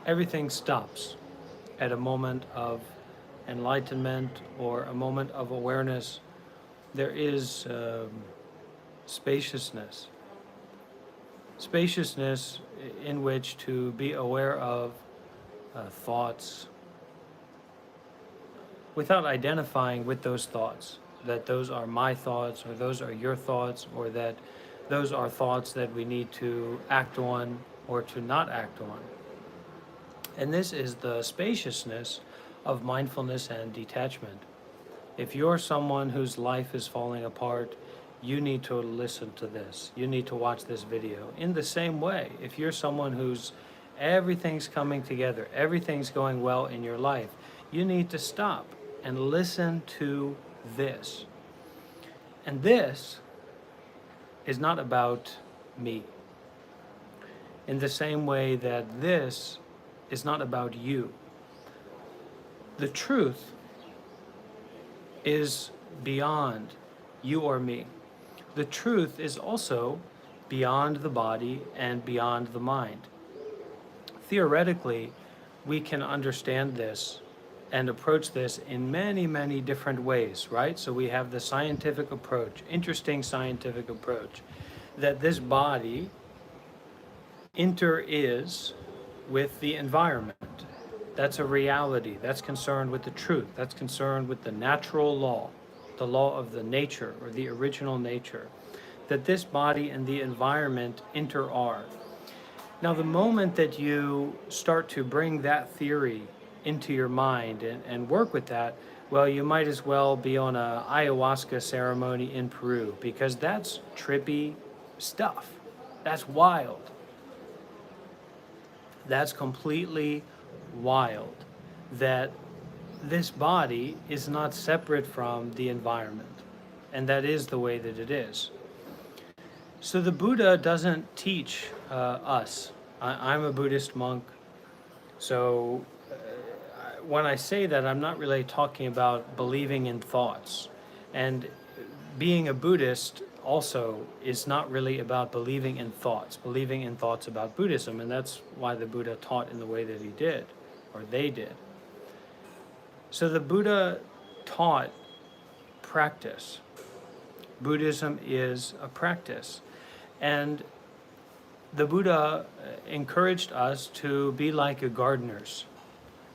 everything stops at a moment of enlightenment or a moment of awareness. There is spaciousness. Spaciousness in which to be aware of thoughts without identifying with those thoughts, that those are my thoughts or those are your thoughts, or that those are thoughts that we need to act on or to not act on. And this is the spaciousness of mindfulness and detachment. If you're someone whose life is falling apart, you need to listen to this. You need to watch this video. In the same way, if you're someone who's everything's coming together, everything's going well in your life, you need to stop and listen to this. And this is not about me. In the same way that this is not about you. The truth is beyond you or me. The truth is also beyond the body and beyond the mind. Theoretically, we can understand this and approach this in many, many different ways, right? So we have the scientific approach, interesting scientific approach, that this body is with the environment. That's a reality. That's concerned with the truth. That's concerned with the natural law, the law of the nature or the original nature, that this body and the environment are. Now, the moment that you start to bring that theory into your mind and work with that, well, you might as well be on a ayahuasca ceremony in Peru, because that's trippy stuff. That's wild. That's completely wild, that this body is not separate from the environment, and that is the way that it is. So the Buddha doesn't teach us. I'm a Buddhist monk, so when I say that, I'm not really talking about believing in thoughts. And being a Buddhist also is not really about believing in thoughts about Buddhism, and that's why the Buddha taught in the way that he did, or they did. So the Buddha taught practice. Buddhism is a practice. And the Buddha encouraged us to be like gardeners.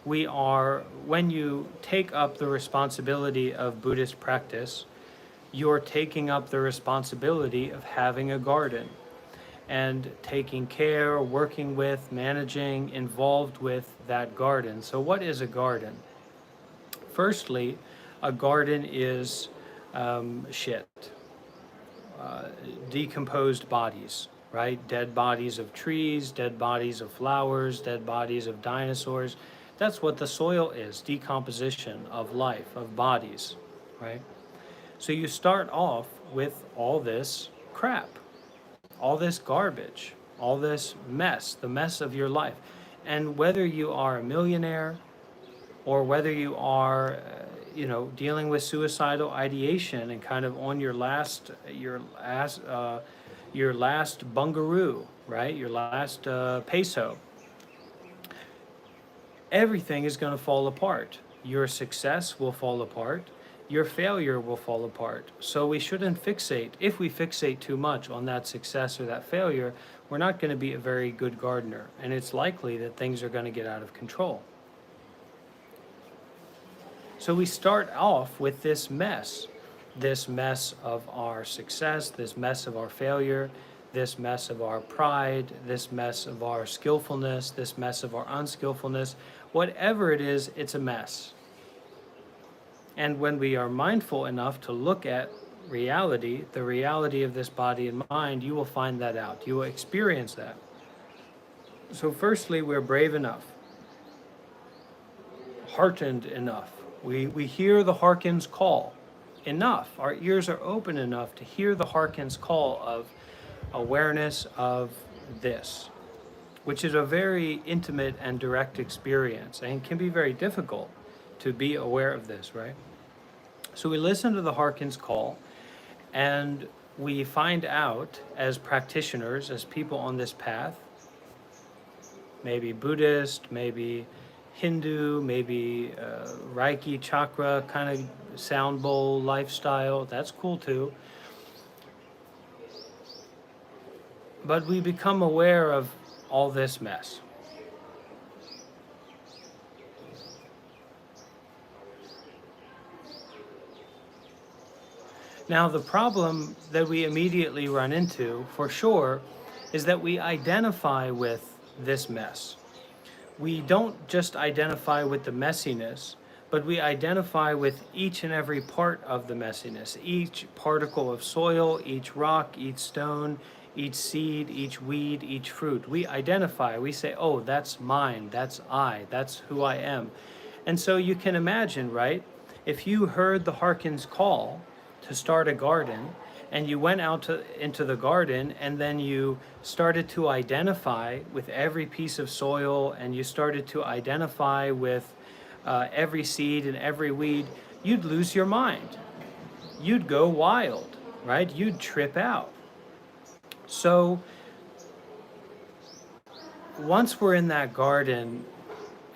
When you take up the responsibility of Buddhist practice, you're taking up the responsibility of having a garden and taking care, working with, managing, involved with that garden. So what is a garden? Firstly, a garden is decomposed bodies, right? Dead bodies of trees, dead bodies of flowers, dead bodies of dinosaurs. That's what the soil is, decomposition of life, of bodies, right? So you start off with all this crap, all this garbage, all this mess, the mess of your life. And whether you are a millionaire or whether you are, dealing with suicidal ideation and kind of on your last bungaroo, right? Your last peso, everything is going to fall apart. Your success will fall apart. Your failure will fall apart. So we shouldn't fixate. If we fixate too much on that success or that failure, we're not going to be a very good gardener. And it's likely that things are going to get out of control. So we start off with this mess of our success, this mess of our failure, this mess of our pride, this mess of our skillfulness, this mess of our unskillfulness. Whatever it is, it's a mess. And when we are mindful enough to look at reality, the reality of this body and mind, you will find that out. You will experience that. So firstly, we're brave enough, heartened enough. We hear the hearken's call enough. Our ears are open enough to hear the hearken's call of awareness of this, which is a very intimate and direct experience and can be very difficult to be aware of this, right? So we listen to the hearken's call, and we find out as practitioners, as people on this path, maybe Buddhist, maybe Hindu, maybe Reiki chakra kind of sound bowl lifestyle. That's cool too. But we become aware of all this mess. Now, the problem that we immediately run into, for sure, is that we identify with this mess. We don't just identify with the messiness, but we identify with each and every part of the messiness, each particle of soil, each rock, each stone, each seed, each weed, each fruit. We identify, we say, oh, that's mine, that's I, that's who I am. And so you can imagine, right? If you heard the Harkin's call to start a garden, and you went out into the garden, and then you started to identify with every piece of soil, and you started to identify with every seed and every weed, you'd lose your mind. You'd go wild, right? You'd trip out. So once we're in that garden,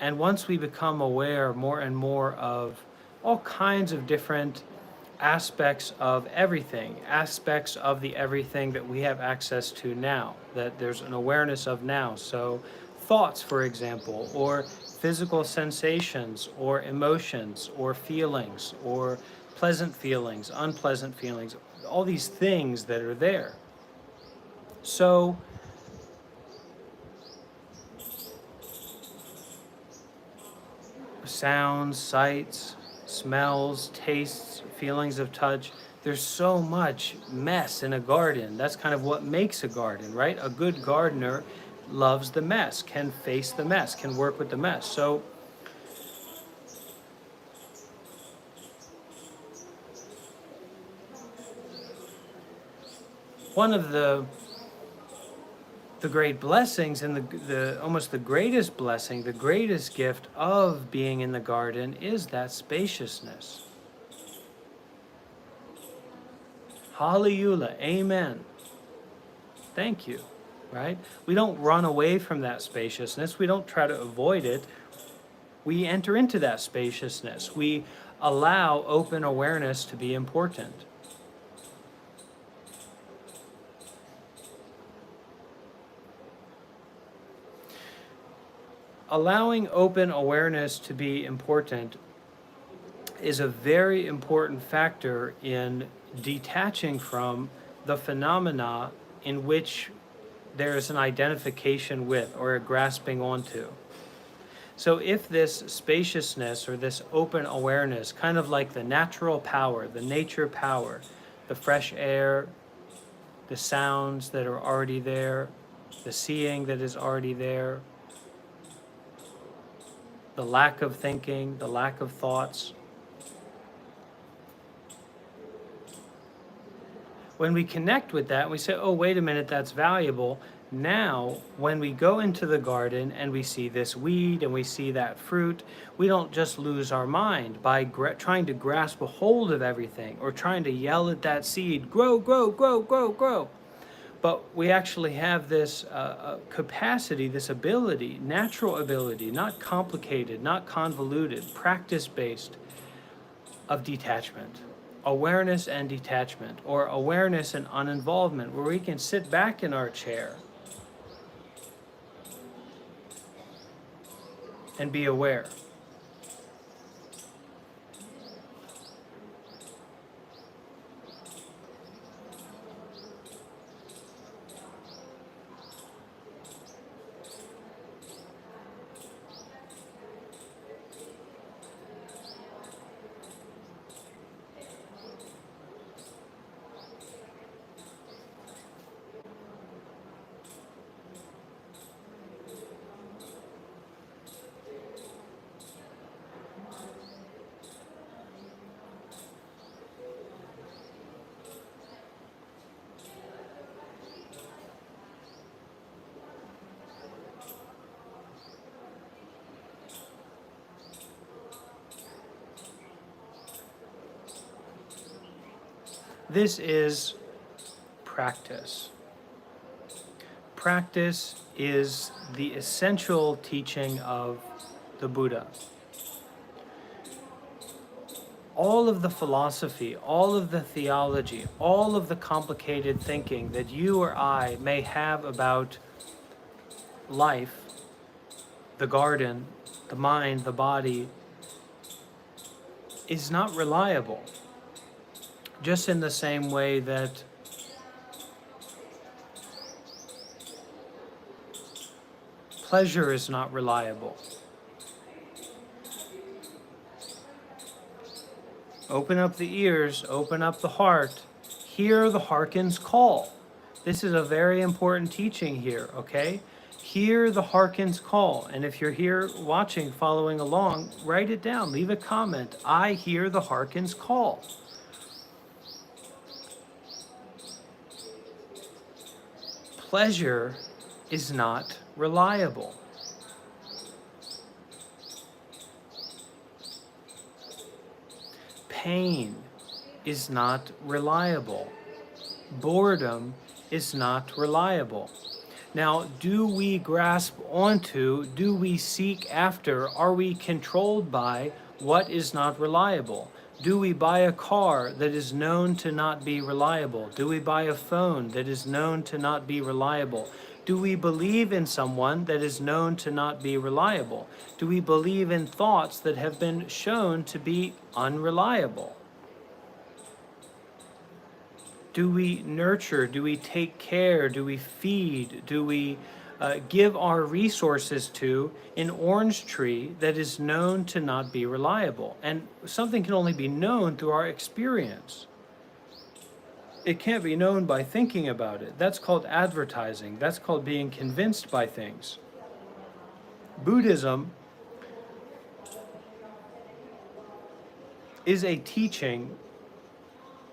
and once we become aware more and more of all kinds of different aspects of everything, aspects of the everything that we have access to now, that there's an awareness of now. So thoughts, for example, or physical sensations, or emotions, or feelings, or pleasant feelings, unpleasant feelings, all these things that are there. So sounds, sights, smells, tastes, feelings of touch. There's so much mess in a garden. That's kind of what makes a garden, right? A good gardener loves the mess, can face the mess, can work with the mess. So one of the great blessings, and the almost the greatest blessing, the greatest gift of being in the garden is that spaciousness. Hallelujah, amen. Thank you, right? We don't run away from that spaciousness. We don't try to avoid it. We enter into that spaciousness. We allow open awareness to be important. Allowing open awareness to be important is a very important factor in detaching from the phenomena in which there is an identification with or a grasping onto. So if this spaciousness or this open awareness, kind of like the natural power, the nature power, the fresh air, the sounds that are already there, the seeing that is already there, the lack of thinking, the lack of thoughts. When we connect with that, we say, oh, wait a minute, that's valuable. Now, when we go into the garden and we see this weed and we see that fruit, we don't just lose our mind by trying to grasp a hold of everything or trying to yell at that seed, grow, grow, grow, grow, grow. But we actually have this capacity, this ability, natural ability, not complicated, not convoluted, practice-based, of detachment. Awareness and detachment, or awareness and uninvolvement, where we can sit back in our chair and be aware. This is practice. practice is the essential teaching of the Buddha. All of the philosophy, all of the theology, all of the complicated thinking that you or I may have about life, the garden, the mind, the body, is not reliable. Just in the same way that pleasure is not reliable. Open up the ears, open up the heart, hear the hearken's call. This is a very important teaching here, okay? Hear the hearken's call. And if you're here watching, following along, write it down, leave a comment. I hear the hearken's call. Pleasure is not reliable. Pain is not reliable. Boredom is not reliable. Now, do we grasp onto, do we seek after, are we controlled by what is not reliable? Do we buy a car that is known to not be reliable? Do we buy a phone that is known to not be reliable? Do we believe in someone that is known to not be reliable? Do we believe in thoughts that have been shown to be unreliable? Do we nurture? Do we take care? Do we feed? Do we give our resources to an orange tree that is known to not be reliable? And something can only be known through our experience. It can't be known by thinking about it. That's called advertising. That's called being convinced by things. Buddhism is a teaching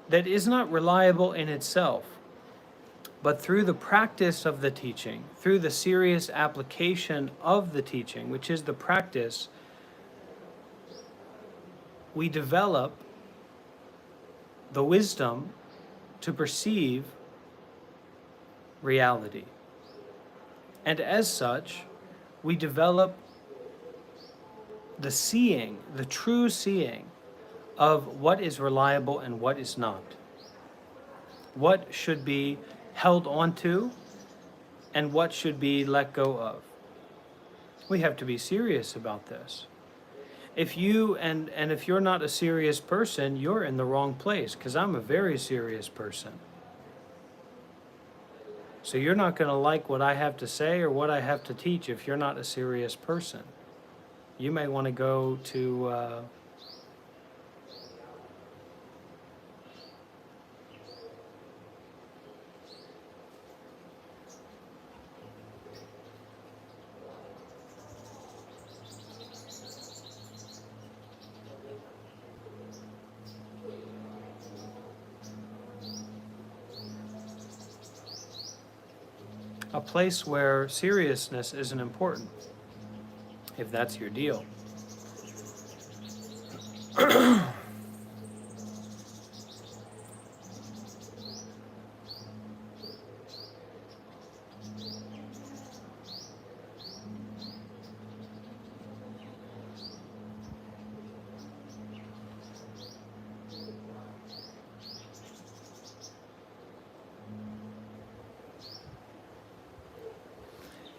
that is not reliable in itself, but through the practice of the teaching, through the serious application of the teaching, which is the practice, we develop the wisdom to perceive reality. And as such, we develop the seeing, the true seeing of what is reliable and what is not. What should be held onto and what should be let go of. We have to be serious about this. If you, and if you're not a serious person, you're in the wrong place, because I'm a very serious person. So you're not going to like what I have to say or what I have to teach if you're not a serious person. You may want to go to a place where seriousness isn't important, if that's your deal.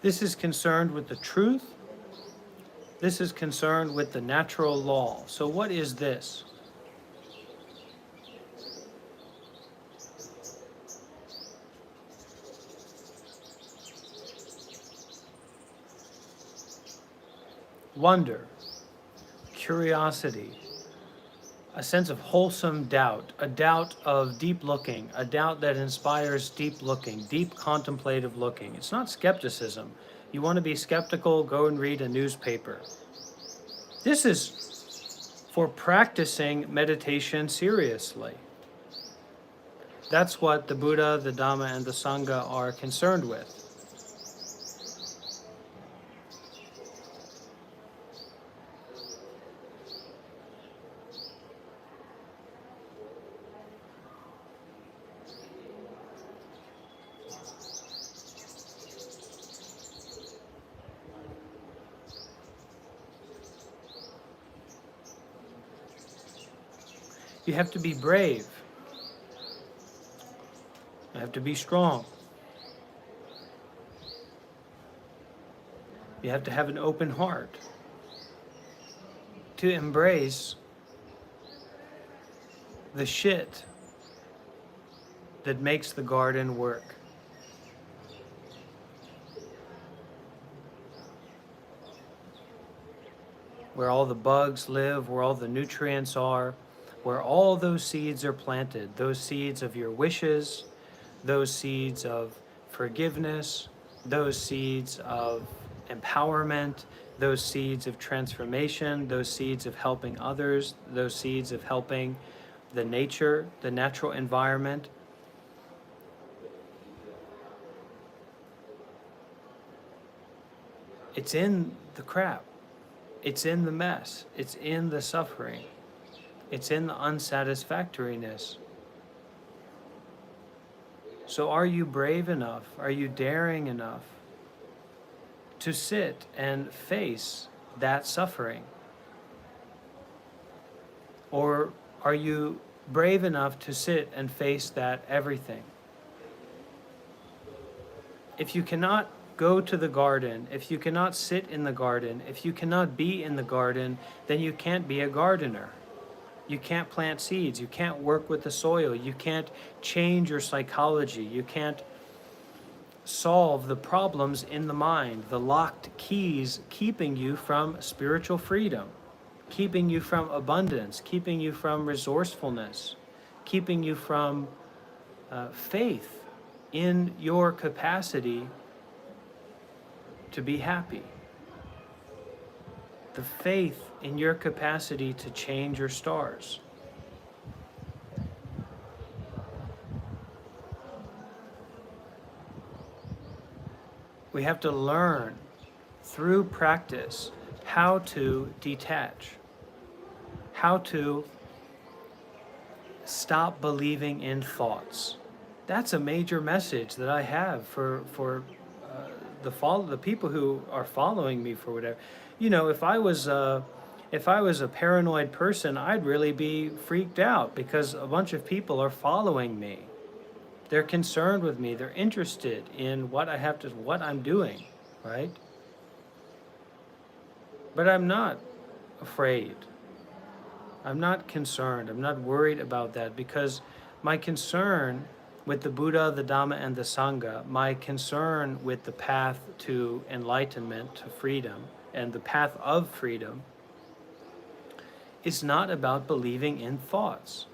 This is concerned with the truth. This is concerned with the natural law. So what is this? Wonder, curiosity, a sense of wholesome doubt, a doubt of deep looking, a doubt that inspires deep looking, deep contemplative looking. It's not skepticism. You want to be skeptical, go and read a newspaper. This is for practicing meditation seriously. That's what the Buddha, the Dhamma, and the Sangha are concerned with. You have to be brave. You have to be strong. You have to have an open heart to embrace the shit that makes the garden work. Where all the bugs live, where all the nutrients are, where all those seeds are planted, those seeds of your wishes, those seeds of forgiveness, those seeds of empowerment, those seeds of transformation, those seeds of helping others, those seeds of helping the nature, the natural environment. It's in the crap. It's in the mess. It's in the suffering. It's in the unsatisfactoriness. So are you brave enough? Are you daring enough to sit and face that suffering? Or are you brave enough to sit and face that everything? If you cannot go to the garden, if you cannot sit in the garden, if you cannot be in the garden, then you can't be a gardener. You can't plant seeds. You can't work with the soil. You can't change your psychology. You can't solve the problems in the mind, the locked keys keeping you from spiritual freedom, keeping you from abundance, keeping you from resourcefulness, keeping you from faith in your capacity to be happy, the faith in your capacity to change your stars. We have to learn through practice how to detach, how to stop believing in thoughts. That's a major message that I have for the people who are following me for whatever. You know, if I was a paranoid person, I'd really be freaked out because a bunch of people are following me. They're concerned with me. They're interested in what I'm doing, right? But I'm not afraid. I'm not concerned. I'm not worried about that because my concern with the Buddha, the Dhamma, and the Sangha, my concern with the path to enlightenment, to freedom, and the path of freedom is not about believing in thoughts.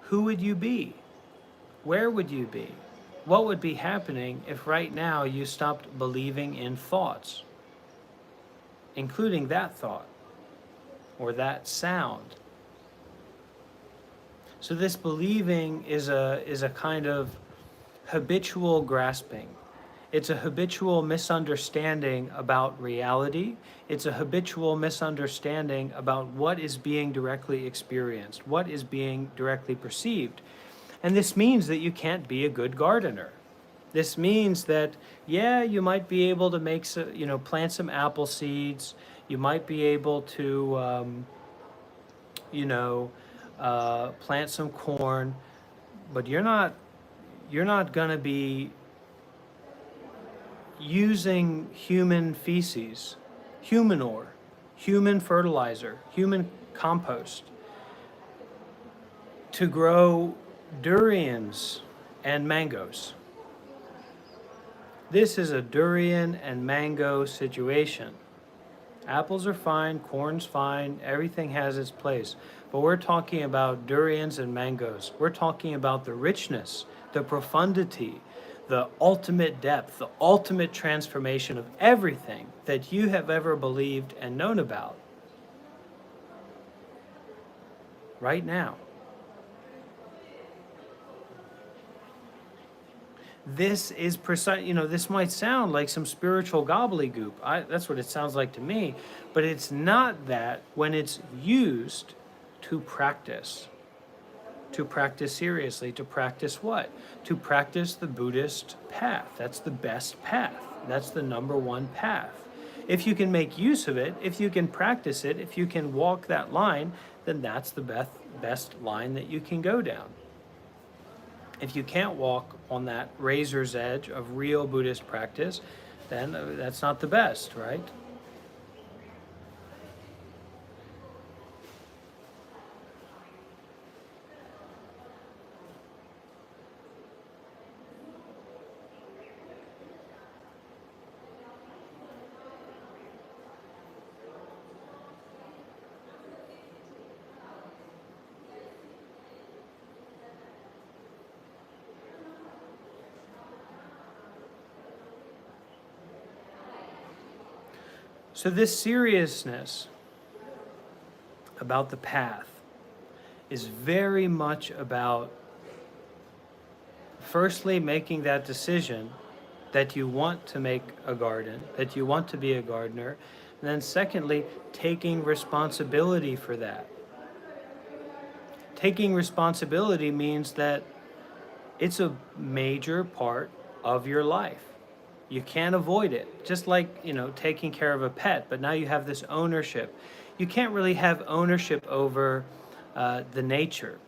Who would you be? Where would you be? What would be happening if right now you stopped believing in thoughts, including that thought or that sound? So this believing is a kind of habitual grasping. It's a habitual misunderstanding about reality. It's a habitual misunderstanding about what is being directly experienced, what is being directly perceived. And this means that you can't be a good gardener. This means that, yeah, you might be able to make plant some apple seeds. You might be able to, plant some corn, but you're not going to be using human feces, human ore, human fertilizer, human compost to grow durians and mangoes. This is a durian and mango situation. Apples are fine, corn's fine, everything has its place. But we're talking about durians and mangoes. We're talking about the richness, the profundity, the ultimate depth, the ultimate transformation of everything that you have ever believed and known about. Right now. This is precise, this might sound like some spiritual gobbledygook. That's what it sounds like to me. But it's not that when it's used to practice. To practice seriously. To practice what? To practice the Buddhist path. That's the best path. That's the number one path. If you can make use of it, if you can practice it, if you can walk that line, then that's the best line that you can go down. If you can't walk on that razor's edge of real Buddhist practice, then that's not the best, right? So this seriousness about the path is very much about firstly making that decision that you want to make a garden, that you want to be a gardener, and then secondly, taking responsibility for that. Taking responsibility means that it's a major part of your life. You can't avoid it. Just like, taking care of a pet, but now you have this ownership. You can't really have ownership over the nature.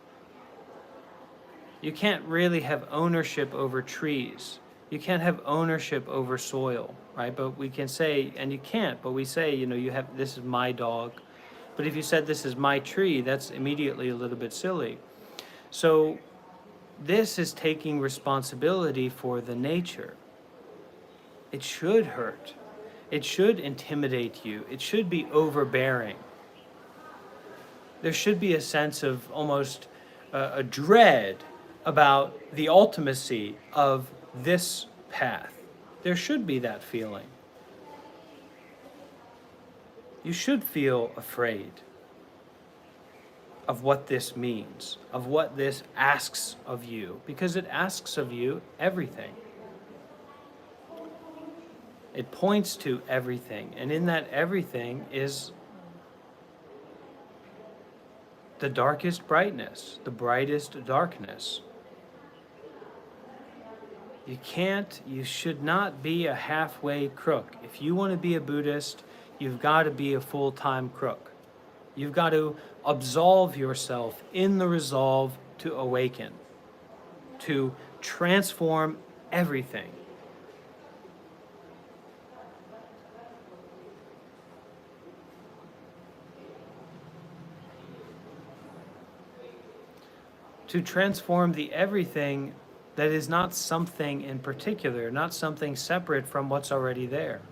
You can't really have ownership over trees. You can't have ownership over soil, right? But we can say, and you can't, but we say, this is my dog. But if you said this is my tree, that's immediately a little bit silly. So this is taking responsibility for the nature. It should hurt. It should intimidate you. It should be overbearing. There should be a sense of almost a dread about the ultimacy of this path. There should be that feeling. You should feel afraid of what this means, of what this asks of you, because it asks of you everything. It points to everything, and in that everything is the darkest brightness, the brightest darkness. You should not be a halfway crook. If you want to be a Buddhist, you've got to be a full-time crook. You've got to absolve yourself in the resolve to awaken, to transform everything. To transform the everything that is not something in particular, not something separate from what's already there.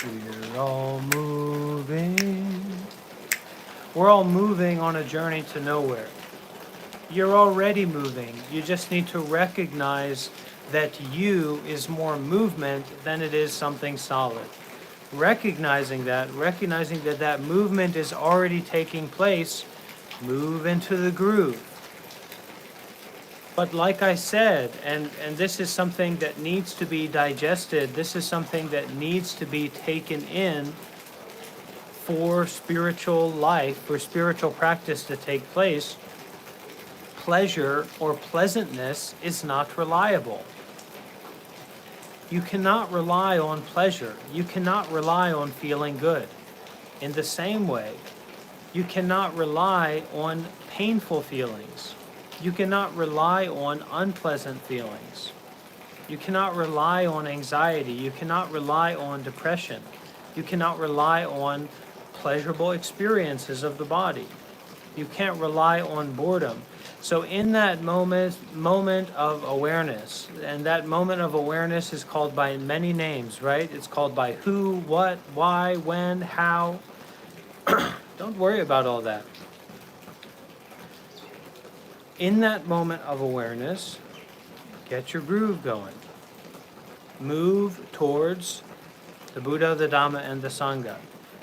We're all moving. We're all moving on a journey to nowhere. You're already moving. You just need to recognize that you is more movement than it is something solid. Recognizing that that movement is already taking place, move into the groove. But like I said, and this is something that needs to be digested, this is something that needs to be taken in for spiritual life, for spiritual practice to take place. Pleasure or pleasantness is not reliable. You cannot rely on pleasure. You cannot rely on feeling good. In the same way, you cannot rely on painful feelings. You cannot rely on unpleasant feelings. You cannot rely on anxiety. You cannot rely on depression. You cannot rely on pleasurable experiences of the body. You can't rely on boredom. So in that moment of awareness, and that moment of awareness is called by many names, right? It's called by who, what, why, when, how. Don't worry about all that. In that moment of awareness, get your groove going. Move towards the Buddha, the Dhamma, and the Sangha.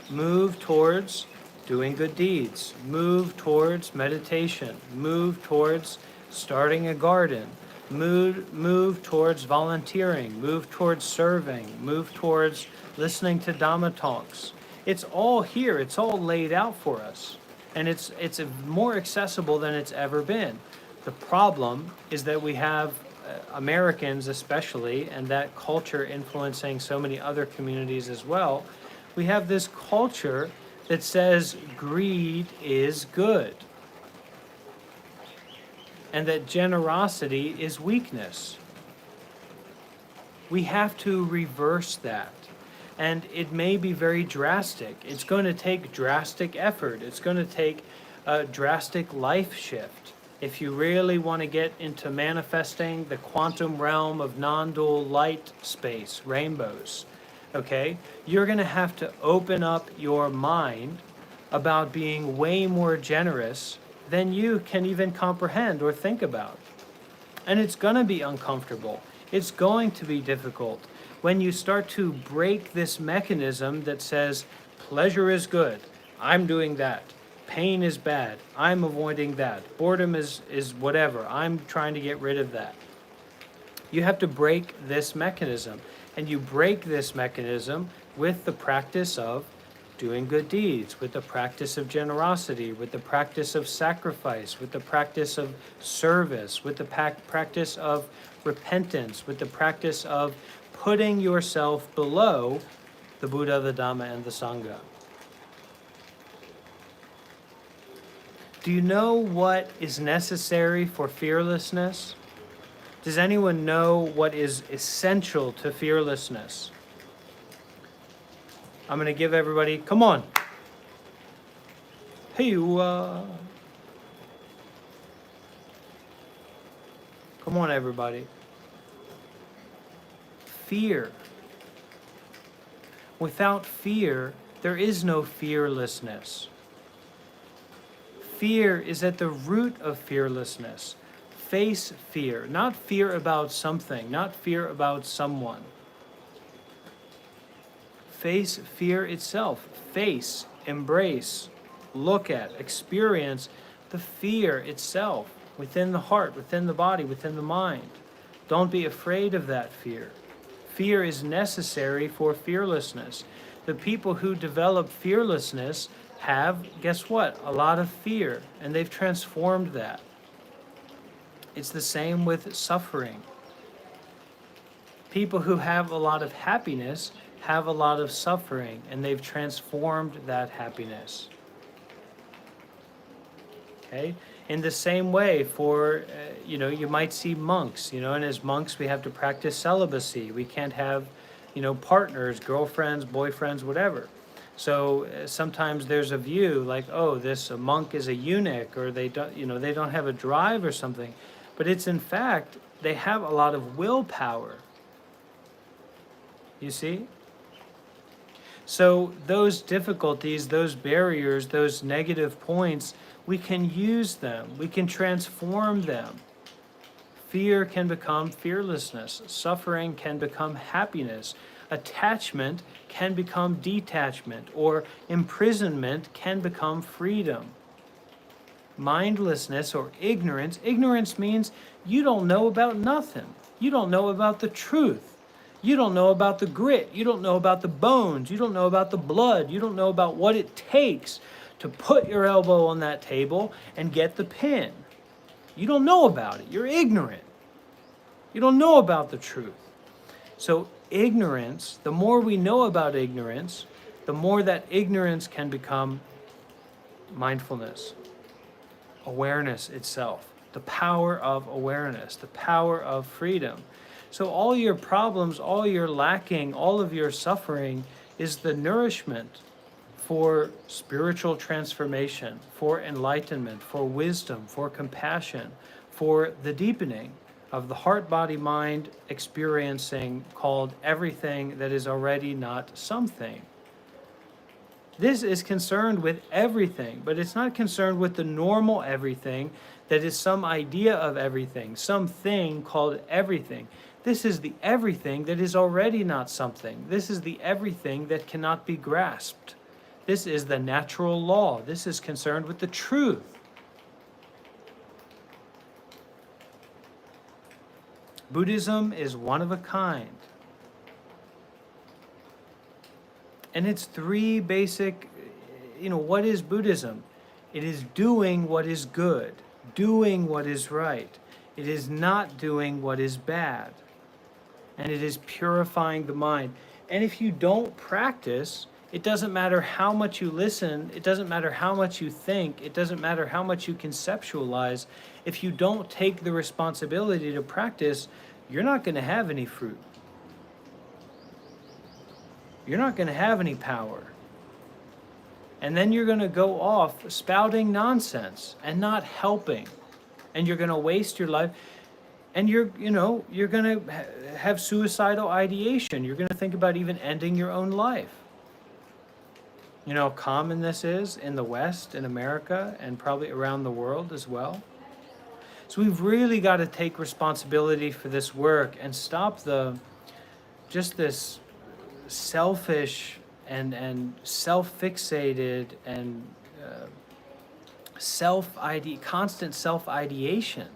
Move towards doing good deeds. Move towards meditation. Move towards starting a garden. Move towards volunteering. Move towards serving. Move towards listening to Dhamma talks. It's all here. It's all laid out for us. And it's more accessible than it's ever been. The problem is that we have Americans especially, and that culture influencing so many other communities as well. We have this culture that says greed is good, and that generosity is weakness. We have to reverse that. And it may be very drastic. It's going to take drastic effort. It's going to take a drastic life shift. If you really want to get into manifesting the quantum realm of non-dual light space, rainbows, okay, you're going to have to open up your mind about being way more generous than you can even comprehend or think about. And it's going to be uncomfortable. It's going to be difficult. When you start to break this mechanism that says, pleasure is good, I'm doing that. Pain is bad, I'm avoiding that. Boredom is whatever, I'm trying to get rid of that. You have to break this mechanism. And you break this mechanism with the practice of doing good deeds, with the practice of generosity, with the practice of sacrifice, with the practice of service, with the practice of repentance, with the practice of putting yourself below the Buddha, the Dhamma, and the Sangha. Do you know what is necessary for fearlessness? Does anyone know what is essential to fearlessness? I'm going to give everybody, come on. Hey, come on, everybody. Fear. Without fear, there is no fearlessness. Fear is at the root of fearlessness. Face fear, not fear about something, not fear about someone. Face fear itself. Face, embrace, look at, experience the fear itself within the heart, within the body, within the mind. Don't be afraid of that fear. Fear is necessary for fearlessness. The people who develop fearlessness have, guess what? A lot of fear, and they've transformed that. It's the same with suffering. People who have a lot of happiness have a lot of suffering, and they've transformed that happiness. Okay? In the same way, for, you might see monks, and as monks we have to practice celibacy. We can't have, partners, girlfriends, boyfriends, whatever. So sometimes there's a view like, oh, this monk is a eunuch, or they don't have a drive or something. But it's in fact, they have a lot of willpower. You see? So those difficulties, those barriers, those negative points, we can use them. We can transform them. Fear can become fearlessness. Suffering can become happiness. Attachment can become detachment, or imprisonment can become freedom. Mindlessness or ignorance. Ignorance means you don't know about nothing. You don't know about the truth. You don't know about the grit. You don't know about the bones. You don't know about the blood. You don't know about what it takes to put your elbow on that table and get the pin. You don't know about it. You're ignorant. You don't know about the truth. So ignorance, the more we know about ignorance, the more that ignorance can become mindfulness, awareness itself, the power of awareness, the power of freedom. So all your problems, all your lacking, all of your suffering is the nourishment for spiritual transformation, for enlightenment, for wisdom, for compassion, for the deepening of the heart, body, mind experiencing called everything that is already not something. This is concerned with everything, but it's not concerned with the normal everything that is some idea of everything, something called everything. This is the everything that is already not something. This is the everything that cannot be grasped. This is the natural law. This is concerned with the truth. Buddhism is one of a kind. And it's three basic, what is Buddhism? It is doing what is good, doing what is right. It is not doing what is bad. And it is purifying the mind. And if you don't practice, it doesn't matter how much you listen, it doesn't matter how much you think, it doesn't matter how much you conceptualize. If you don't take the responsibility to practice, you're not going to have any fruit. You're not going to have any power. And then you're going to go off spouting nonsense and not helping. And you're going to waste your life. And you're going to have suicidal ideation. You're going to think about even ending your own life. You know how common this is in the West, in America, and probably around the world as well. So we've really got to take responsibility for this work and stop just this selfish and self-fixated and constant self-ideation.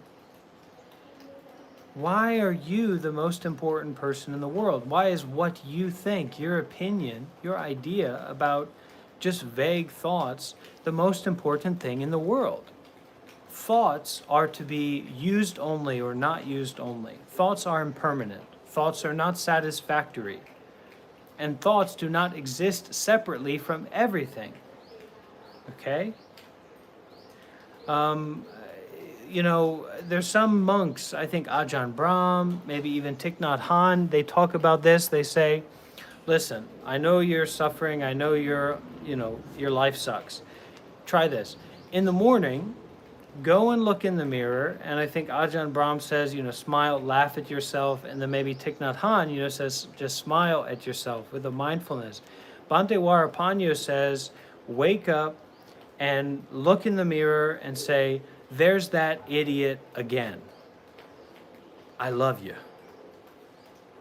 Why are you the most important person in the world? Why is what you think, your opinion, your idea about just vague thoughts the most important thing in the world? Thoughts are to be used only or not used only. Thoughts are impermanent. Thoughts are not satisfactory. And thoughts do not exist separately from everything. Okay? There's some monks, I think Ajahn Brahm, maybe even Thich Nhat Hanh, they talk about this. They say, listen, I know you're suffering. I know your life sucks. Try this. In the morning, go and look in the mirror. And I think Ajahn Brahm says, smile, laugh at yourself. And then maybe Thich Nhat Hanh, says, just smile at yourself with a mindfulness. Bhante Warapanyo says, wake up and look in the mirror and say, there's that idiot again. I love you.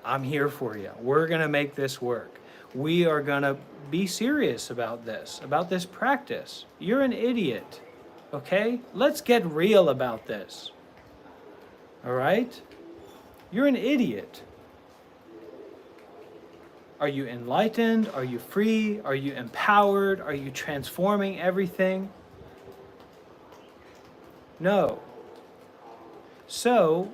I'm here for you. We're going to make this work. We are going to be serious about this practice. You're an idiot, okay? Let's get real about this, all right? You're an idiot. Are you enlightened? Are you free? Are you empowered? Are you transforming everything? No. So,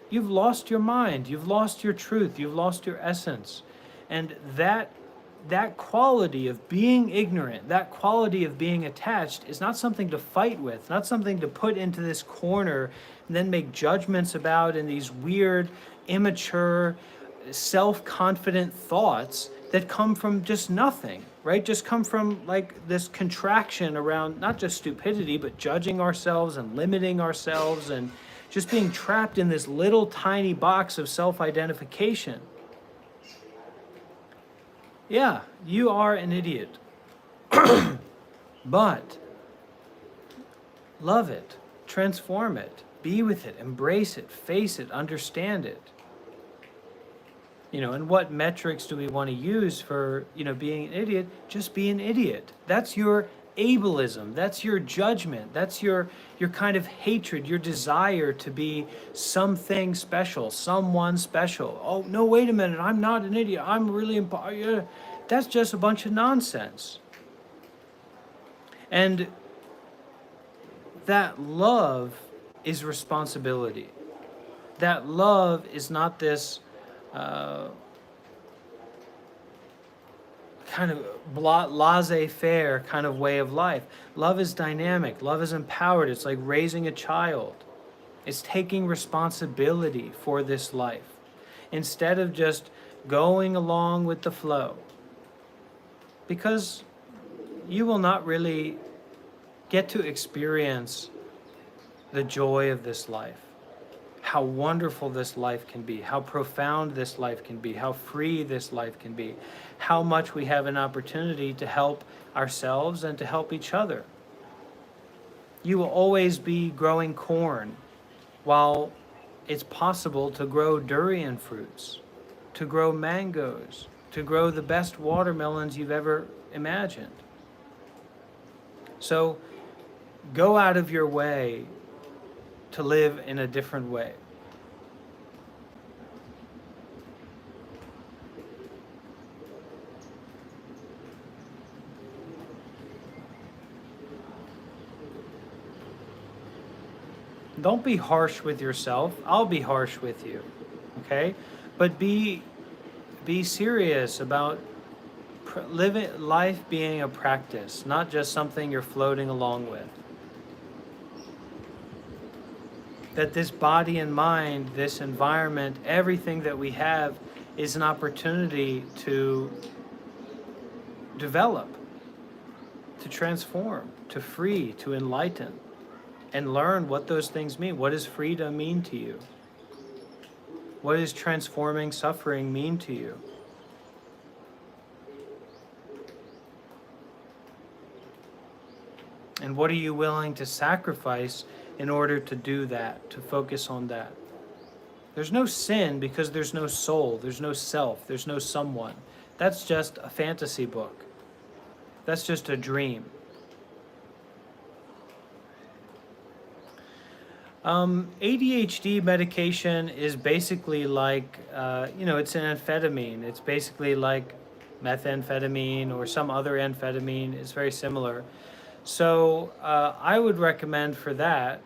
you've lost your mind, you've lost your truth, you've lost your essence. And that quality of being ignorant, that quality of being attached is not something to fight with, not something to put into this corner and then make judgments about in these weird, immature, self-confident thoughts that come from just nothing, right? Just come from like this contraction around not just stupidity, but judging ourselves and limiting ourselves and just being trapped in this little tiny box of self-identification. Yeah, you are an idiot. But love it, transform it, be with it, embrace it, face it, understand it. And what metrics do we want to use for, being an idiot? Just be an idiot. That's your ableism. That's your judgment. That's your kind of hatred, your desire to be something special, someone special. Oh, no, wait a minute. I'm not an idiot. I'm really important. That's just a bunch of nonsense. And that love is responsibility. That love is not this kind of laissez-faire kind of way of life. Love is dynamic. Love is empowered. It's like raising a child. It's taking responsibility for this life instead of just going along with the flow. Because you will not really get to experience the joy of this life. How wonderful this life can be, how profound this life can be, how free this life can be, how much we have an opportunity to help ourselves and to help each other. You will always be growing corn while it's possible to grow durian fruits, to grow mangoes, to grow the best watermelons you've ever imagined. So go out of your way to live in a different way. Don't be harsh with yourself. I'll be harsh with you, okay? But be serious about living life being a practice, not just something you're floating along with. That this body and mind, this environment, everything that we have is an opportunity to develop, to transform, to free, to enlighten, and learn what those things mean. What does freedom mean to you? What does transforming suffering mean to you? And what are you willing to sacrifice in order to do that, to focus on that? There's no sin because there's no soul, there's no self, there's no someone. That's just a fantasy book. That's just a dream. ADHD medication is basically like, it's an amphetamine. It's basically like methamphetamine or some other amphetamine. It's very similar. So I would recommend for that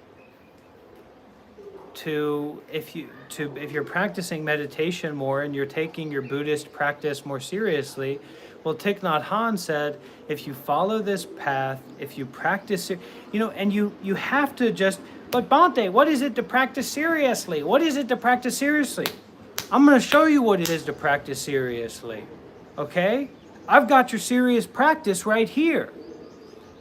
if you're practicing meditation more and you're taking your Buddhist practice more seriously, well, Thich Nhat Hanh said, if you follow this path, if you practice it, and you have to just, but Bhante, what is it to practice seriously? What is it to practice seriously? I'm going to show you what it is to practice seriously, okay? I've got your serious practice right here.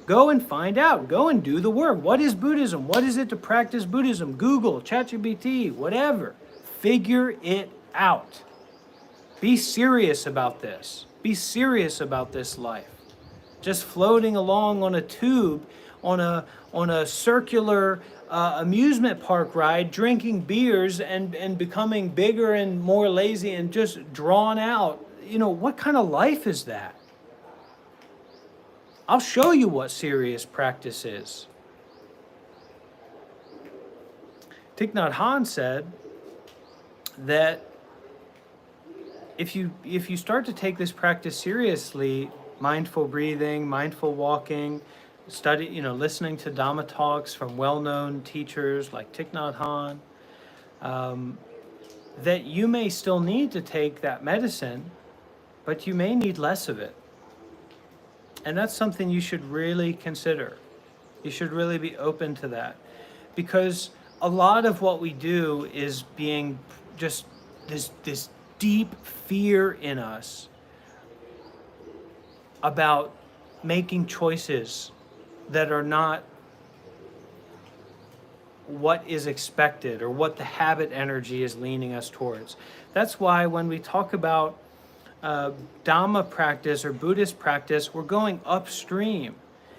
Go and find out. Go and do the work. What is Buddhism? What is it to practice Buddhism? Google, ChatGPT, whatever. Figure it out. Be serious about this. Be serious about this life. Just floating along on a tube, on a circular amusement park ride, drinking beers and becoming bigger and more lazy and just drawn out. What kind of life is that? I'll show you what serious practice is. Thich Nhat Hanh said that if you start to take this practice seriously, mindful breathing, mindful walking, listening to Dhamma talks from well-known teachers like Thich Nhat Hanh, that you may still need to take that medicine, but you may need less of it. And that's something you should really consider. You should really be open to that. Because a lot of what we do is being just this deep fear in us about making choices that are not what is expected or what the habit energy is leaning us towards. That's why when we talk about Dhamma practice or Buddhist practice, we're going upstream.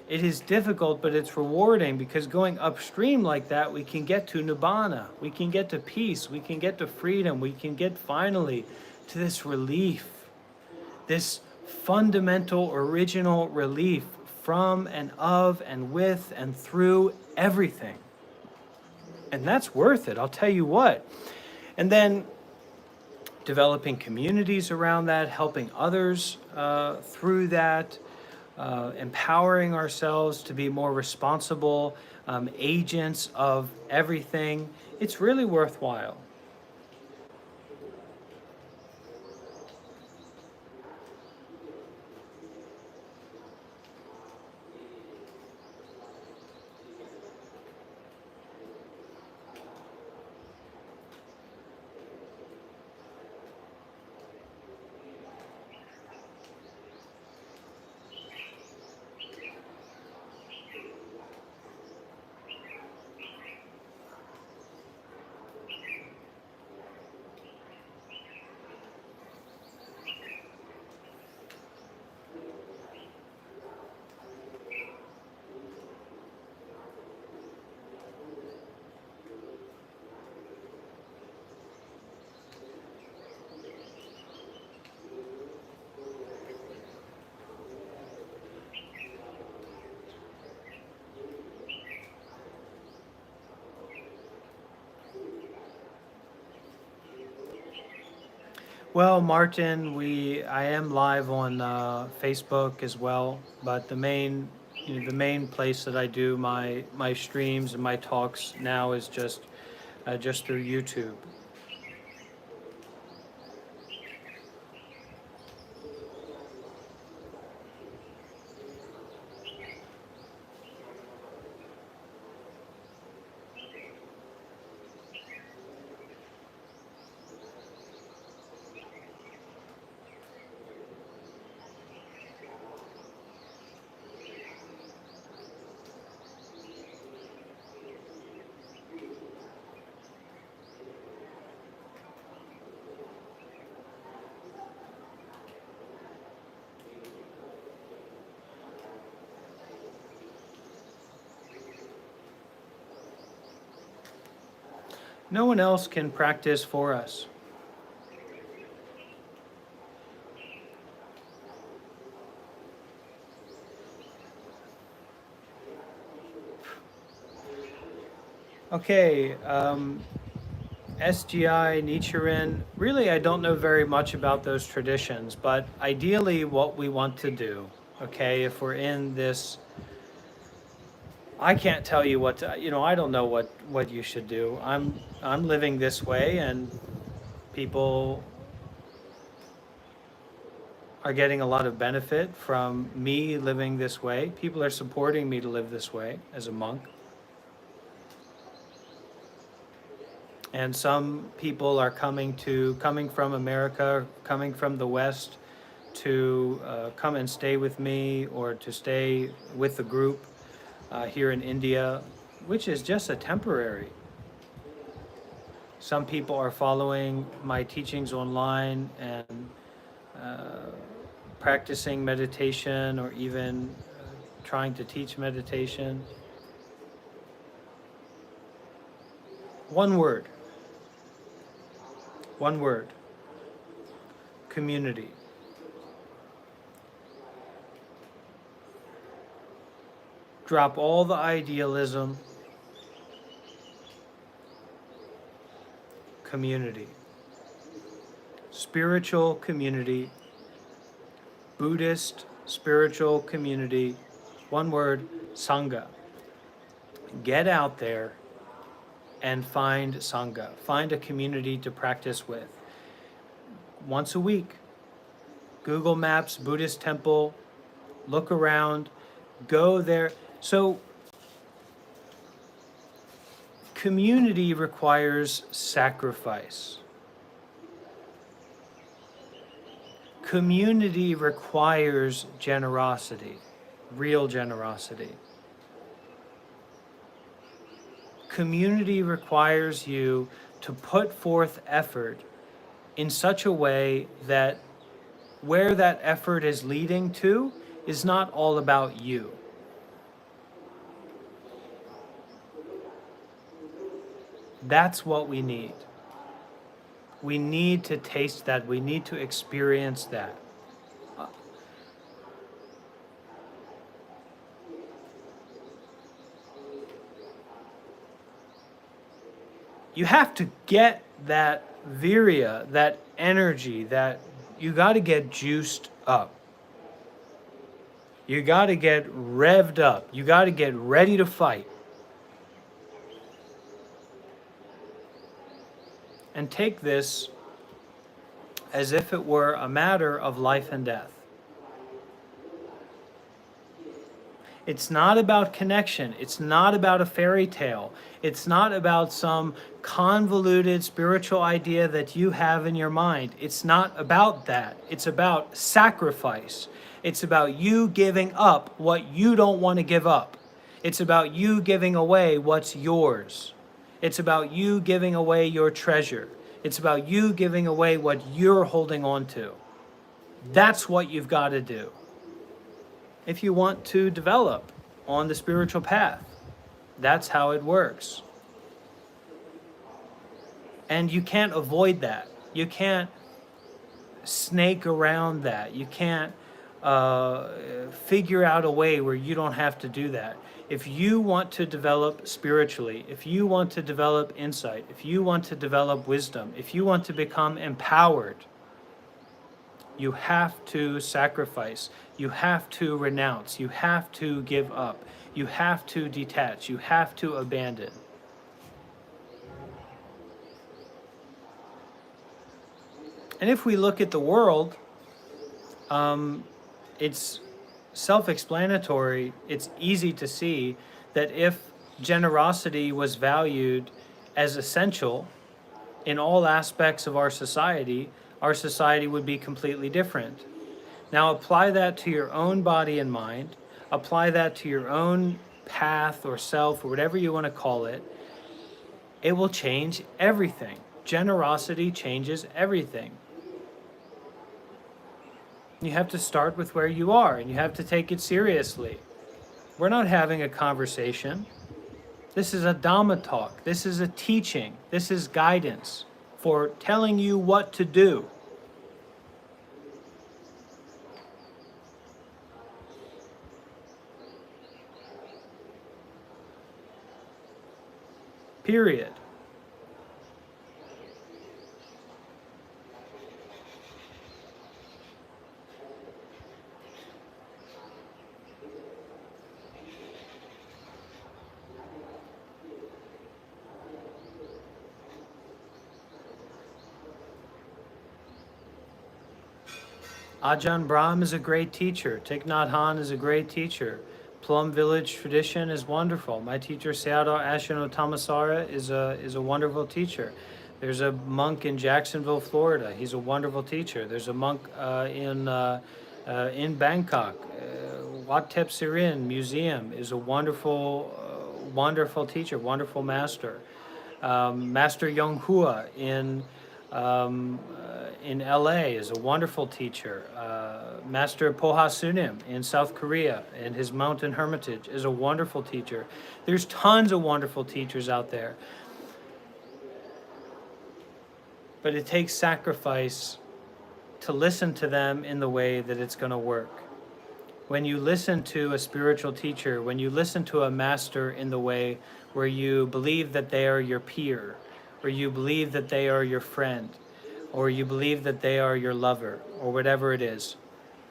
It is difficult, but it's rewarding, because going upstream like that, we can get to nibbana, we can get to peace, we can get to freedom, we can get finally to this relief, this fundamental, original relief from and of and with and through everything. And that's worth it, I'll tell you what. And then developing communities around that, helping others through that, empowering ourselves to be more responsible agents of everything. It's really worthwhile. Well, Martin, I am live on Facebook as well, but the main place that I do my streams and my talks now is just through YouTube. No one else can practice for us. Okay, SGI, Nichiren, really I don't know very much about those traditions, but ideally what we want to do, okay, if we're in this, I can't tell you what to, I don't know what you should do. I'm living this way, and people are getting a lot of benefit from me living this way. People are supporting me to live this way as a monk. And some people are coming from America, coming from the West, to come and stay with me or to stay with the group here in India, which is just a temporary. Some people are following my teachings online and practicing meditation, or even trying to teach meditation. One word. Community. Drop all the idealism. Community. Spiritual community. Buddhist spiritual community. One word, Sangha. Get out there and find Sangha. Find a community to practice with. Once a week, Google Maps, Buddhist temple, look around, go there. So, community requires sacrifice. Community requires generosity, real generosity. Community requires you to put forth effort in such a way that where that effort is leading to is not all about you. That's what we need. We need to taste that. We need to experience that. You have to get that virya, that energy, that you got to get juiced up. You got to get revved up. You got to get ready to fight. And take this as if it were a matter of life and death. It's not about connection. It's not about a fairy tale. It's not about some convoluted spiritual idea that you have in your mind. It's not about that. It's about sacrifice. It's about you giving up what you don't want to give up. It's about you giving away what's yours. It's about you giving away your treasure. It's about you giving away what you're holding on to. That's what you've got to do if you want to develop on the spiritual path. That's how it works. And you can't avoid that. You can't snake around that. You can't figure out a way where you don't have to do that. If you want to develop spiritually, if you want to develop insight, if you want to develop wisdom, if you want to become empowered, you have to sacrifice. You have to renounce. You have to give up. You have to detach. You have to abandon. And if we look at the world, it's self-explanatory. It's easy to see that if generosity was valued as essential in all aspects of our society would be completely different. Now apply that to your own body and mind. Apply that to your own path or self or whatever you want to call it. It will change everything. Generosity changes everything. You have to start with where you are, and you have to take it seriously. We're not having a conversation. This is a Dhamma talk. This is a teaching. This is guidance for telling you what to do. Period. Ajahn Brahm is a great teacher. Thich Nhat Hanh is a great teacher. Plum Village tradition is wonderful. My teacher Sayadaw Ashino Tamasara is a wonderful teacher. There's a monk in Jacksonville, Florida. He's a wonderful teacher. There's a monk in Bangkok. Wat Thep Sirin Museum is a wonderful teacher, wonderful master. Master Yong Hua in LA is a wonderful teacher. Master Poha Sunim in South Korea and his mountain hermitage is a wonderful teacher. There's tons of wonderful teachers out there. But it takes sacrifice to listen to them in the way that it's going to work. When you listen to a spiritual teacher, when you listen to a master in the way where you believe that they are your peer, or you believe that they are your friend, or you believe that they are your lover, or whatever it is,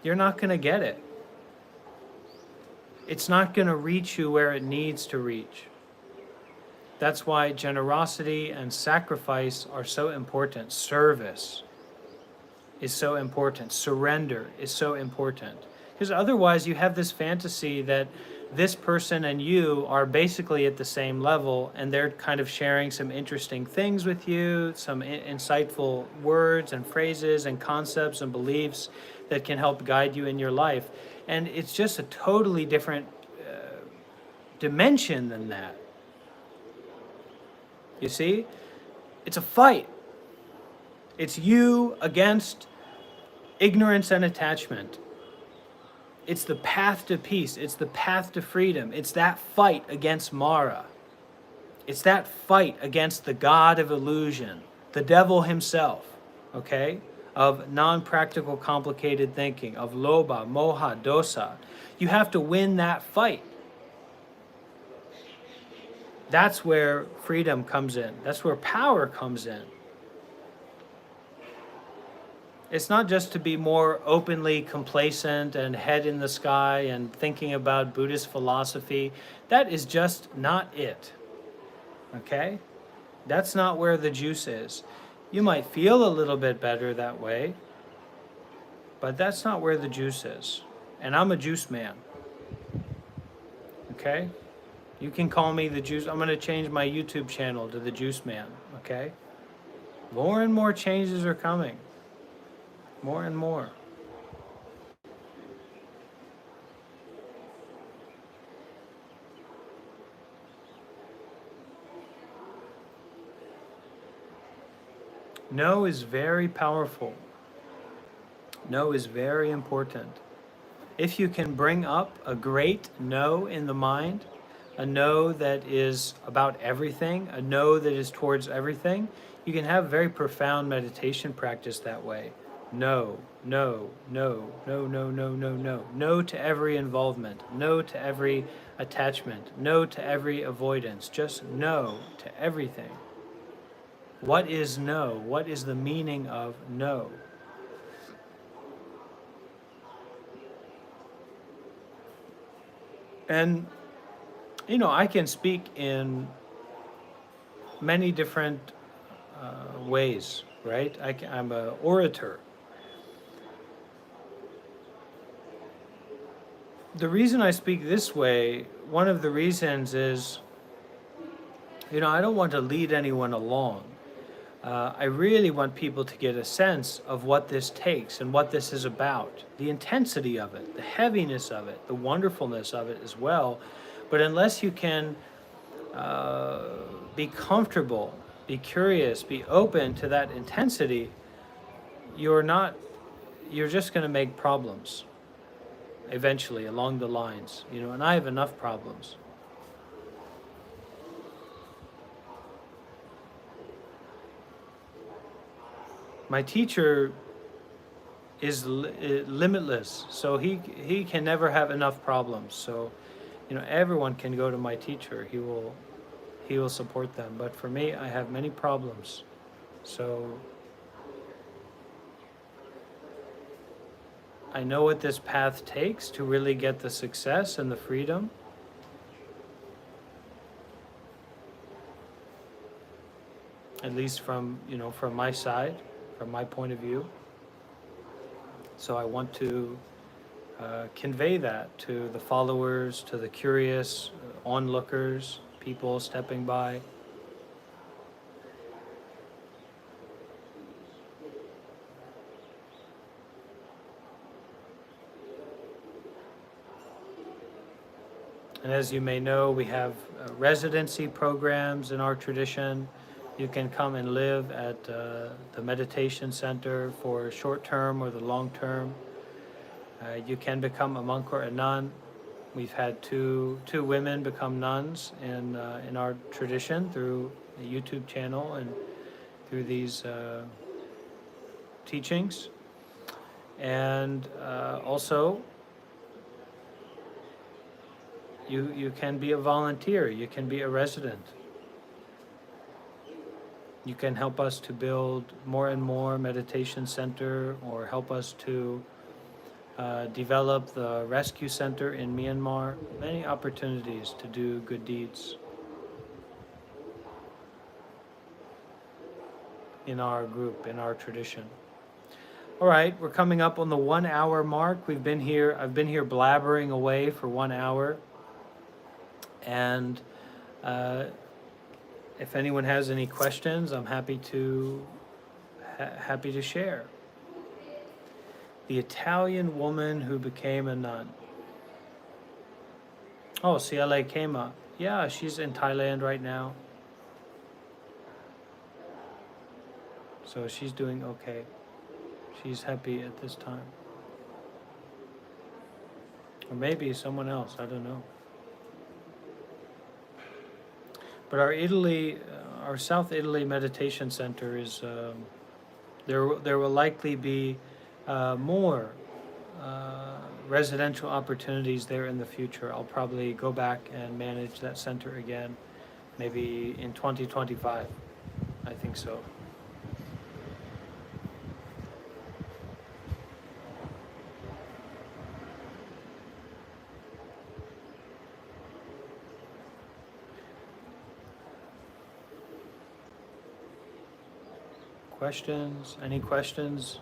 you're not going to get it. It's not going to reach you where it needs to reach. That's why generosity and sacrifice are so important. Service is so important. Surrender is so important. Because otherwise you have this fantasy that this person and you are basically at the same level, and they're kind of sharing some interesting things with you, some insightful words and phrases and concepts and beliefs that can help guide you in your life. And it's just a totally different dimension than that. You see? It's a fight. It's you against ignorance and attachment. It's the path to peace. It's the path to freedom. It's that fight against Mara. It's that fight against the god of illusion, the devil himself, okay? Of non-practical, complicated thinking, of lobha, moha, dosa. You have to win that fight. That's where freedom comes in. That's where power comes in. It's not just to be more openly complacent and head in the sky and thinking about Buddhist philosophy. That is just not it. Okay? That's not where the juice is. You might feel a little bit better that way, but that's not where the juice is. And I'm a juice man. Okay? You can call me the juice. I'm going to change my YouTube channel to the Juice Man. Okay? More and more changes are coming. More and more. No is very powerful. No is very important. If you can bring up a great no in the mind, a no that is about everything, a no that is towards everything, you can have very profound meditation practice that way. No, no, no, no, no, no, no, no. No to every involvement. No to every attachment. No to every avoidance. Just no to everything. What is no? What is the meaning of no? And, you know, I can speak in many different ways, right? I'm an orator. The reason I speak this way, one of the reasons is, you know, I don't want to lead anyone along. I really want people to get a sense of what this takes and what this is about, the intensity of it, the heaviness of it, the wonderfulness of it as well. But unless you can be comfortable, be curious, be open to that intensity, you're just going to make problems eventually along the lines, you know, and I have enough problems. My teacher is limitless, so he can never have enough problems. So, you know, everyone can go to my teacher. He will support them. But for me, I have many problems. So I know what this path takes to really get the success and the freedom. At least from, you know, from my side, from my point of view. So I want to convey that to the followers, to the curious onlookers, people stepping by. And as you may know, we have residency programs in our tradition. You can come and live at the meditation center for short term or the long term. You can become a monk or a nun. We've had two women become nuns in our tradition through the YouTube channel and through these teachings. And also, you can be a volunteer. You can be a resident. You can help us to build more and more meditation center, or help us to develop the rescue center in Myanmar. Many opportunities to do good deeds in our group, in our tradition. All right, we're coming up on the 1 hour mark. I've been here blabbering away for 1 hour. And if anyone has any questions, I'm happy to share. The Italian woman who became a nun. Oh, CLA Kema. Yeah, she's in Thailand right now. So she's doing okay. she's happy at this time. Or maybe someone else, I don't know. But our South Italy Meditation Center is, there will likely be more residential opportunities there in the future. I'll probably go back and manage that center again, maybe in 2025. I think so. Questions? Any questions?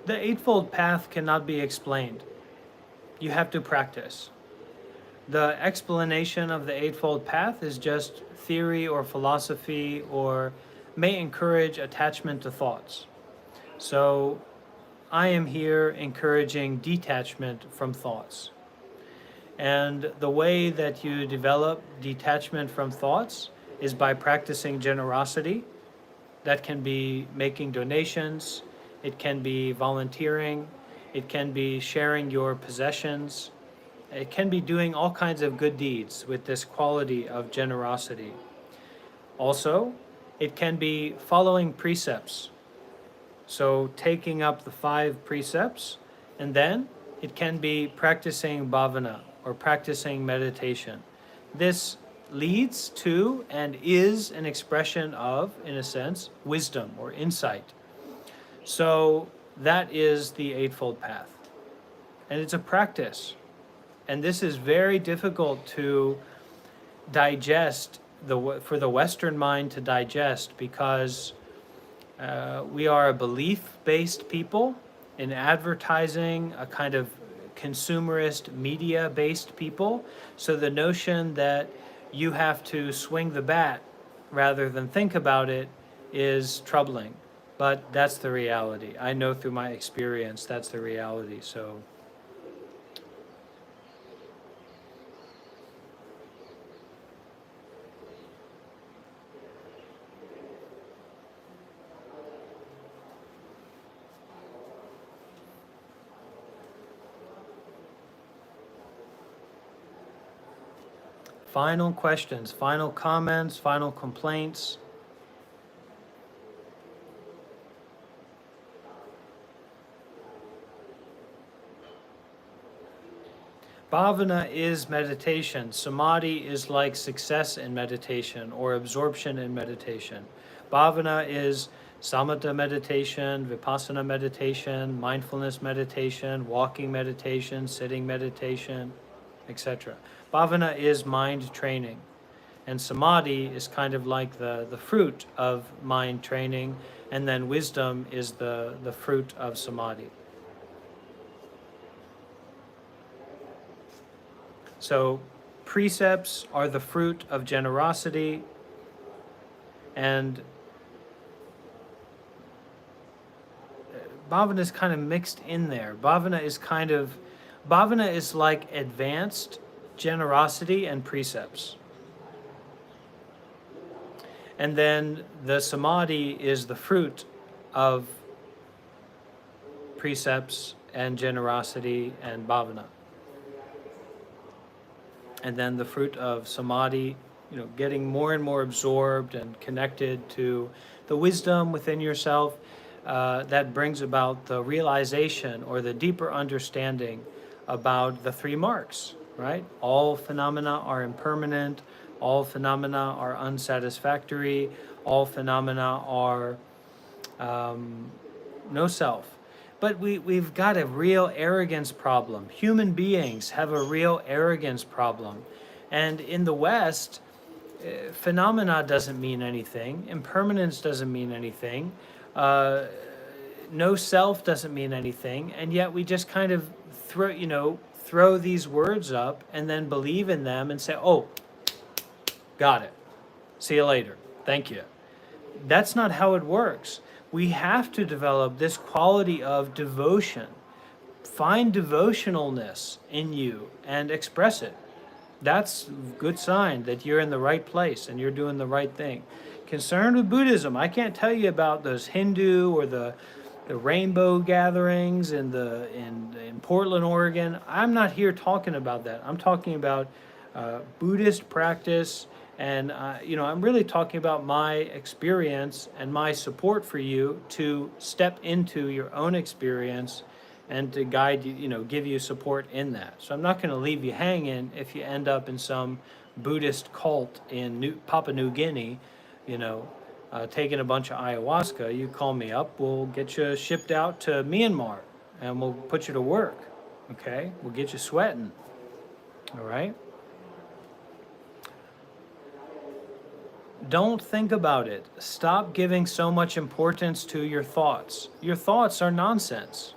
The Eightfold Path cannot be explained. You have to practice. The explanation of the Eightfold Path is just theory or philosophy, or may encourage attachment to thoughts. So I am here encouraging detachment from thoughts. And the way that you develop detachment from thoughts is by practicing generosity. That can be making donations, it can be volunteering, it can be sharing your possessions, it can be doing all kinds of good deeds with this quality of generosity. Also, it can be following precepts. So taking up the 5 precepts, and then it can be practicing bhavana or practicing meditation. This leads to and is an expression of, in a sense, wisdom or insight. So that is the Eightfold Path. And it's a practice. And this is very difficult to digest, for the Western mind to digest, because we are a belief-based people in advertising, a kind of consumerist, media-based people. So the notion that you have to swing the bat rather than think about it is troubling. But that's the reality. I know through my experience that's the reality. So final questions, final comments, final complaints. Bhavana is meditation. Samadhi is like success in meditation or absorption in meditation. Bhavana is samatha meditation, vipassana meditation, mindfulness meditation, walking meditation, sitting meditation, etc. Bhavana is mind training. And samadhi is kind of like the fruit of mind training, and then wisdom is the fruit of samadhi. So precepts are the fruit of generosity, and bhavana is kind of mixed in there. Bhavana is like advanced generosity and precepts. And then the samadhi is the fruit of precepts and generosity and bhavana. And then the fruit of samadhi, getting more and more absorbed and connected to the wisdom within yourself, that brings about the realization or the deeper understanding about the 3 marks, right? All phenomena are impermanent, all phenomena are unsatisfactory, all phenomena are no self. But we've got a real arrogance problem. Human beings have a real arrogance problem. And in the West, phenomena doesn't mean anything. Impermanence doesn't mean anything. No self doesn't mean anything. And yet we just kind of throw these words up and then believe in them and say, oh, got it. See you later. Thank you. That's not how it works. We have to develop this quality of devotion find devotionalness in you and express it. That's a good sign that you're in the right place and you're doing the right thing. Concerned with Buddhism, I can't tell you about those Hindu or the rainbow gatherings in Portland, Oregon. I'm not here talking about that. I'm talking about Buddhist practice, and I'm really talking about my experience and my support for you to step into your own experience and to guide you, give you support in that. So I'm not going to leave you hanging if you end up in some Buddhist cult in Papua New Guinea, taking a bunch of ayahuasca. You call me up, we'll get you shipped out to Myanmar and we'll put you to work, okay? We'll get you sweating, all right? Don't think about it. Stop giving so much importance to your thoughts. Your thoughts are nonsense.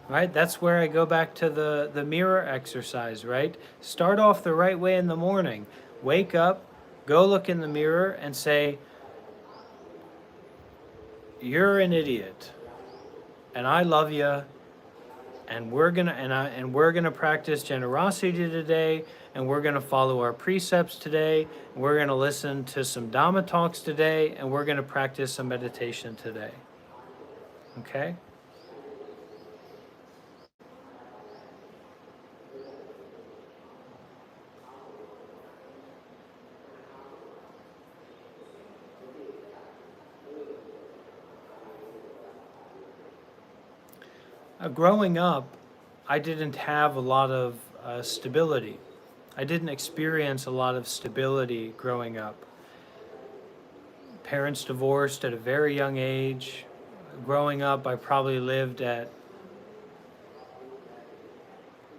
Right? That's where I go back to the mirror exercise, right? Start off the right way in the morning. Wake up, go look in the mirror and say, you're an idiot and I love you, and we're gonna practice generosity today, and we're gonna follow our precepts today, and we're gonna listen to some Dhamma talks today, and we're gonna practice some meditation today. Okay? Growing up, I didn't have a lot of stability. I didn't experience a lot of stability growing up. Parents divorced at a very young age. Growing up, I probably lived at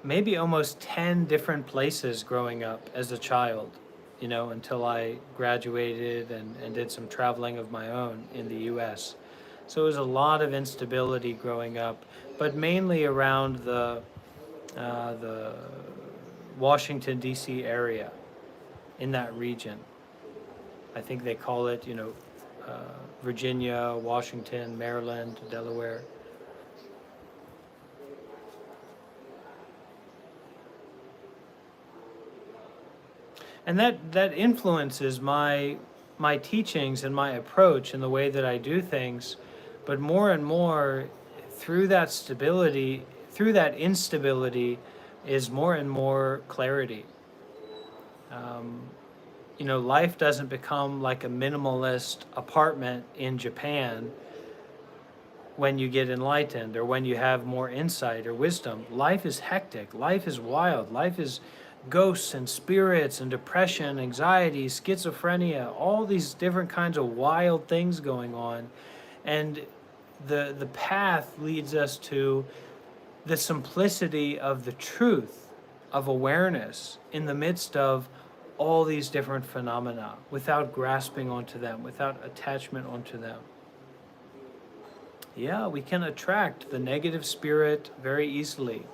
maybe almost 10 different places growing up as a child, until I graduated and did some traveling of my own in the US. So it was a lot of instability growing up, but mainly around the Washington, D.C. area, in that region. I think they call it, Virginia, Washington, Maryland, Delaware. And that influences my teachings and my approach and the way that I do things. But more and more, through that instability, is more and more clarity. Life doesn't become like a minimalist apartment in Japan when you get enlightened or when you have more insight or wisdom. Life is hectic. Life is wild. Life is ghosts and spirits and depression, anxiety, schizophrenia, all these different kinds of wild things going on. And the path leads us to the simplicity of the truth of awareness in the midst of all these different phenomena, without grasping onto them, without attachment onto them. Yeah, we can attract the negative spirit very easily.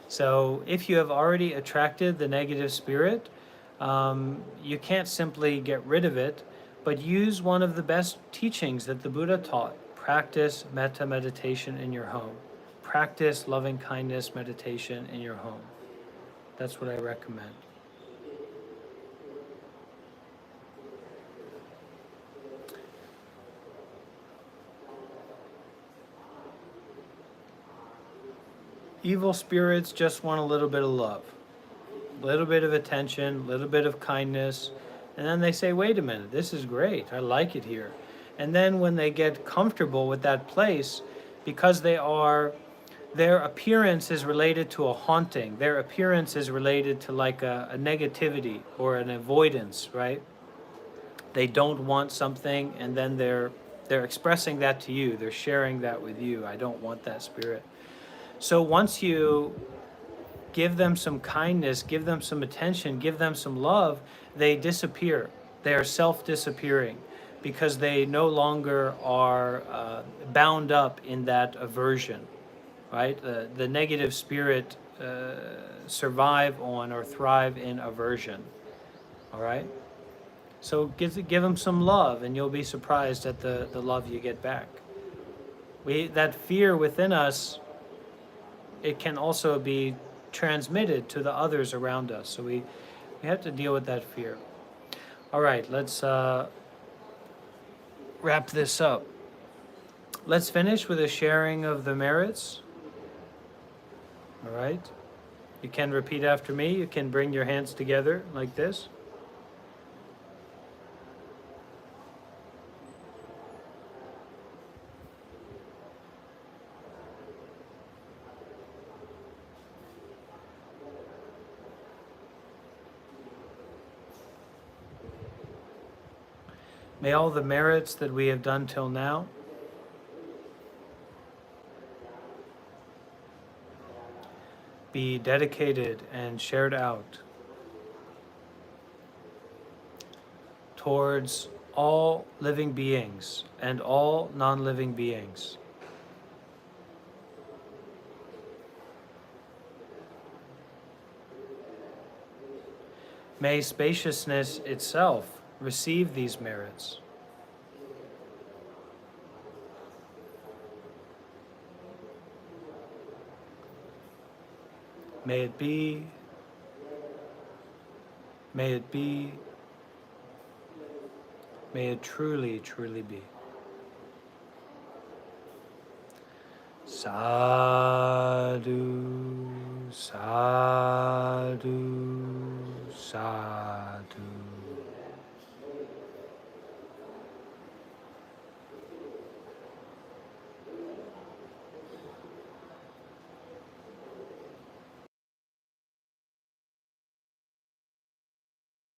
So if you have already attracted the negative spirit, you can't simply get rid of it, but use one of the best teachings that the Buddha taught. Practice metta meditation in your home. Practice loving kindness meditation in your home. That's what I recommend. Evil spirits just want a little bit of love, a little bit of attention, a little bit of kindness, and then they say, wait a minute, this is great, I like it here. And then when they get comfortable with that place, because their appearance is related to a haunting, their appearance is related to like a negativity or an avoidance, right? They don't want something, and then they're expressing that to you, they're sharing that with you. I don't want that spirit. So once you give them some kindness, give them some attention, give them some love, they disappear. They are self-disappearing because they no longer are bound up in that aversion, right? The negative spirit survive on or thrive in aversion, all right? So give them some love, and you'll be surprised at the love you get back. That fear within us it can also be transmitted to the others around us. So we have to deal with that fear. All right, let's wrap this up. Let's finish with a sharing of the merits. All right. You can repeat after me. You can bring your hands together like this. May all the merits that we have done till now be dedicated and shared out towards all living beings and all non-living beings. May spaciousness itself receive these merits. May it be, may it be, may it truly, truly be. Sadhu, sadhu.